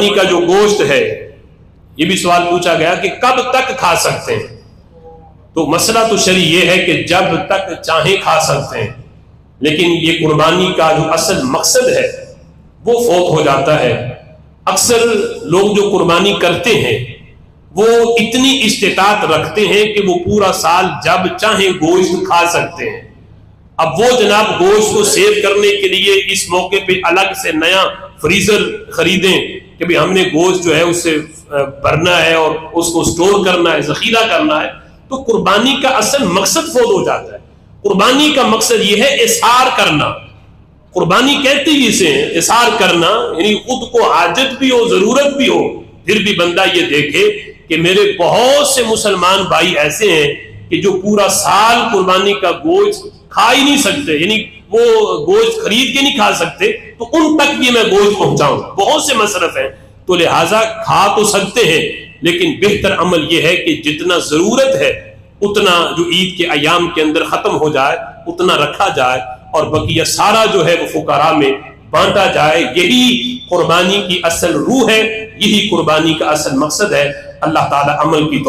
قربانی کا جو گوشت ہے، یہ بھی سوال پوچھا گیا کہ کب تک کھا سکتے ہیں؟ تو مسئلہ تو شرعی یہ ہے کہ جب تک چاہیں کھا سکتے ہیں، لیکن یہ قربانی کا جو اصل مقصد ہے وہ فوت ہو جاتا ہے۔ اکثر لوگ جو قربانی کرتے ہیں وہ اتنی استطاعت رکھتے ہیں کہ وہ پورا سال جب چاہیں گوشت کھا سکتے ہیں۔ اب وہ جناب گوشت کو سیو کرنے کے لیے اس موقع پہ الگ سے نیا فریزر خریدیں کہ بھی ہم نے گوشت جو ہے اس سے بھرنا ہے اور اس کو سٹور کرنا ہے، ذخیرہ کرنا ہے، تو قربانی کا اصل مقصد فوت ہو جاتا ہے۔ قربانی کا مقصد یہ ہے اظہار کرنا، قربانی کہتے ہی اسے ہیں اظہار کرنا، یعنی خود کو حاجت بھی ہو، ضرورت بھی ہو، پھر بھی بندہ یہ دیکھے کہ میرے بہت سے مسلمان بھائی ایسے ہیں کہ جو پورا سال قربانی کا گوشت کھا ہی نہیں سکتے، یعنی وہ گوشت خرید کے نہیں کھا سکتے، تو ان تک یہ میں گوشت پہنچاؤں، بہت سے مصرف ہیں، تو لہٰذا کھا تو سکتے ہیں، لیکن بہتر عمل یہ ہے کہ جتنا ضرورت ہے اتنا جو عید کے ایام کے اندر ختم ہو جائے اتنا رکھا جائے، اور بقیہ سارا جو ہے وہ فقراء میں بانٹا جائے۔ یہی قربانی کی اصل روح ہے، یہی قربانی کا اصل مقصد ہے۔ اللہ تعالی عمل کی